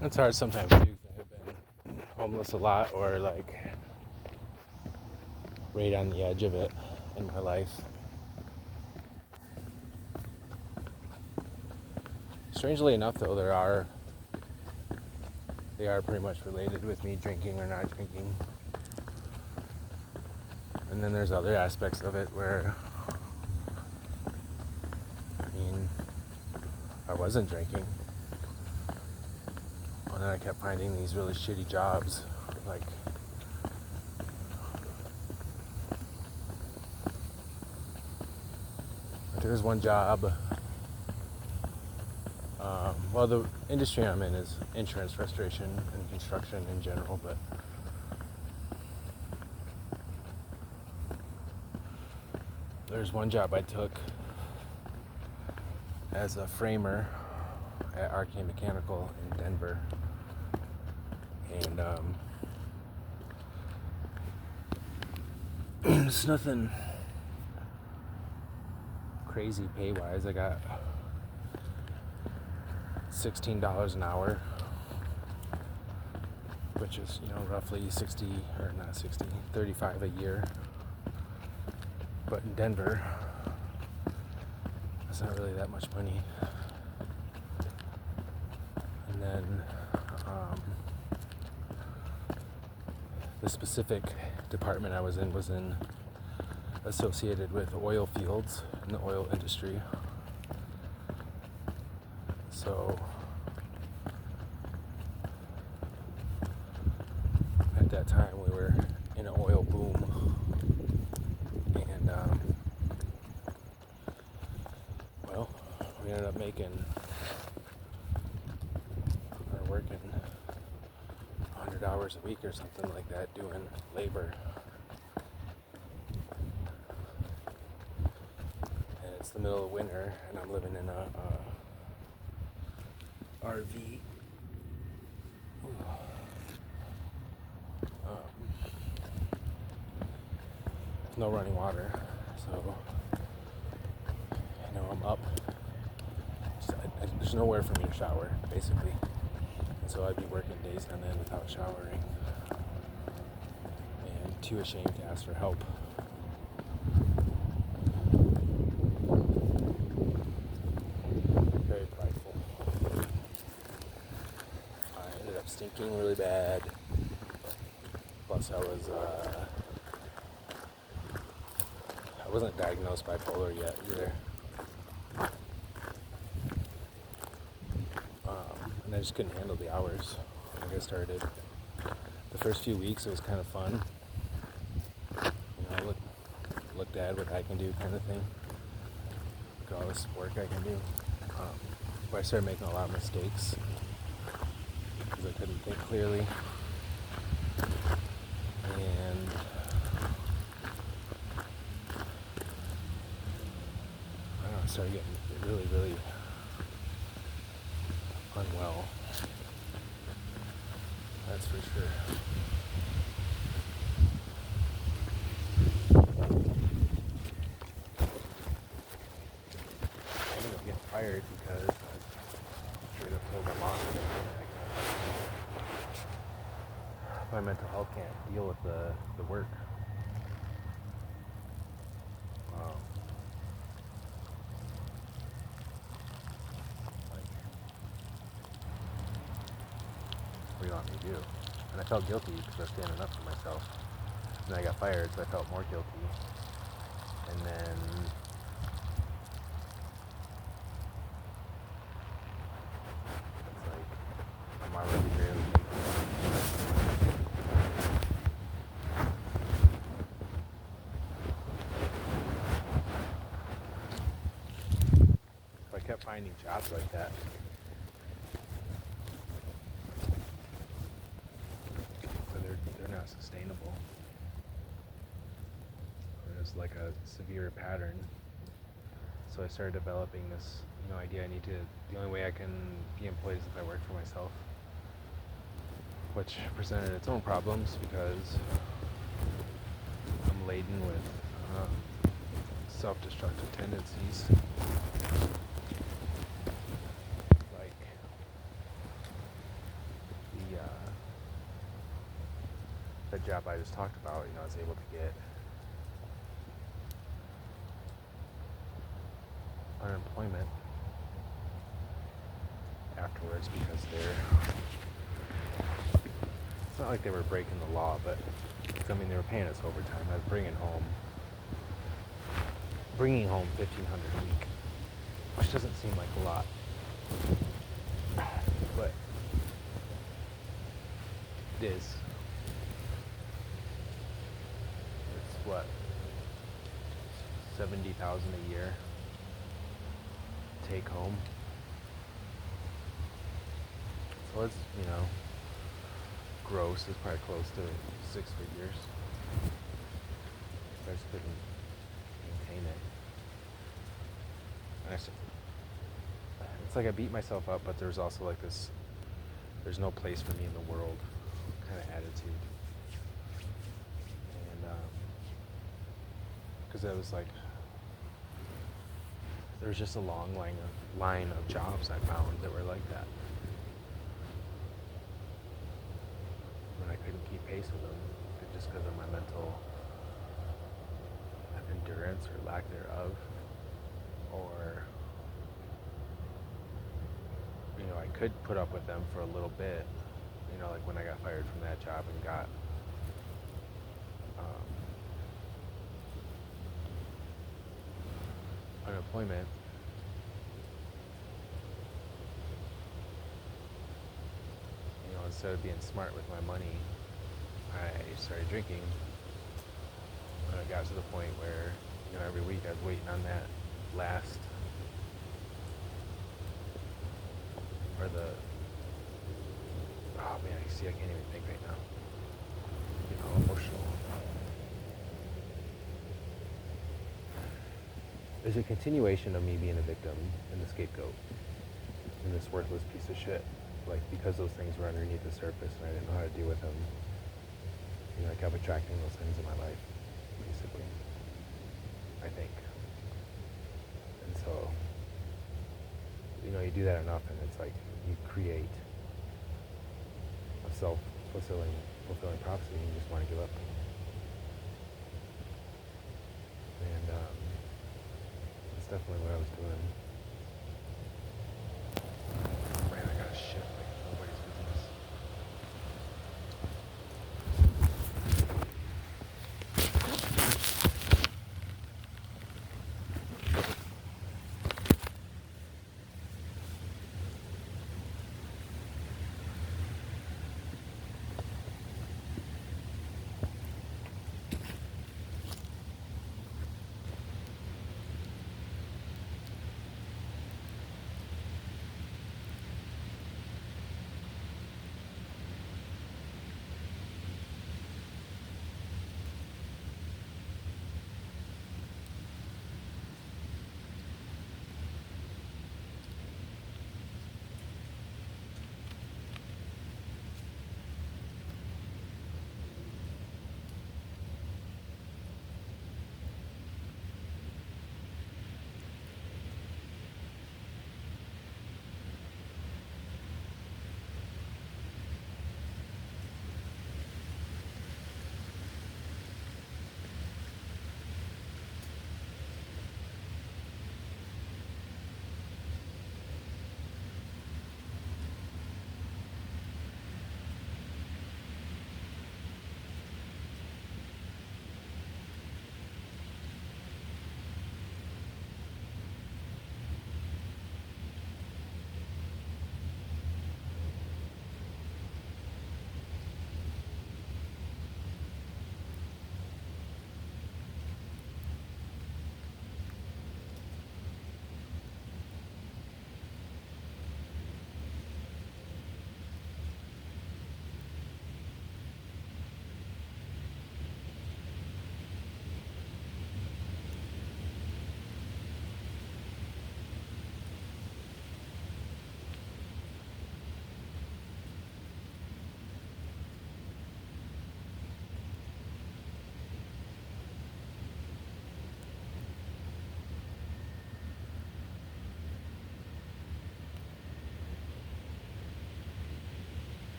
It's hard sometimes too, 'cause I've been homeless a lot, or like right on the edge of it in my life. Strangely enough, though, they are pretty much related with me drinking or not drinking. And then there's other aspects of it where, I mean, I wasn't drinking. And then I kept finding these really shitty jobs. Like, there's one job. Well, the industry I'm in is insurance restoration and construction in general, but there's one job I took as a framer at Arcane Mechanical in Denver. And it's nothing crazy pay-wise. I got $16 an hour, which is, roughly 35 a year. But in Denver, that's not really that much money. And then the specific department I was in associated with oil fields in the oil industry. So at that time we were in an oil boom, and we ended up working 100 hours a week or something like that doing labor. And it's the middle of winter, and I'm living in a RV. No running water, so I'm up. There's nowhere for me to shower, basically, and so I'd be working days on end without showering, and too ashamed to ask for help. Very prideful. I ended up stinking really bad. Plus, I wasn't diagnosed bipolar yet either. And I just couldn't handle the hours. Like, I started the first few weeks, it was kind of fun. Looked at what I can do, kind of thing. Look at all this work I can do. But I started making a lot of mistakes because I couldn't think clearly. And I started getting really, really unwell. That's for sure. I ended up getting fired because I straight up told my boss that my mental health can't deal with the work. What do you want me to do? And I felt guilty because I was standing up for myself. And I got fired, so I felt more guilty. And then it's like, I'm already barely if I kept finding jobs like that, they're not sustainable. There's like a severe pattern. So I started developing this, idea. The only way I can be employed is if I work for myself, which presented its own problems because I'm laden with self-destructive tendencies. Like, that job I just talked about, I was able to get unemployment afterwards because it's not like they were breaking the law, but they were paying us overtime. I was bringing home $1,500 a week, which doesn't seem like a lot, but it is. It's what, 70,000 a year take home. So it's, gross is probably close to 6 figures. I just couldn't maintain it. And it's like I beat myself up, but there's also like this, there's no place for me in the world kind of attitude. And because I was like, there was just a long line of jobs I found that were like that. And I couldn't keep pace with them just because of my mental endurance or lack thereof. Or, I could put up with them for a little bit, like when I got fired from that job and got unemployment. Instead of being smart with my money, I started drinking. And it got to the point where, every week I was waiting on that last, or the, oh man, I can't even think right now. Emotional. There's a continuation of me being a victim and the scapegoat and this worthless piece of shit. Like, because those things were underneath the surface and I didn't know how to deal with them, I kept attracting those things in my life, basically, I think. And so, you do that enough and it's like you create a self-fulfilling prophecy and you just want to give up. And that's definitely what I was doing. Man, I got shit like nobody's business.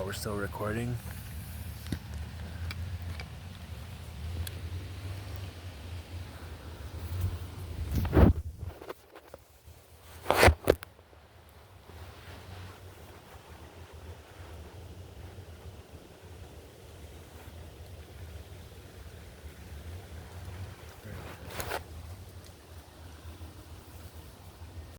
we're still recording.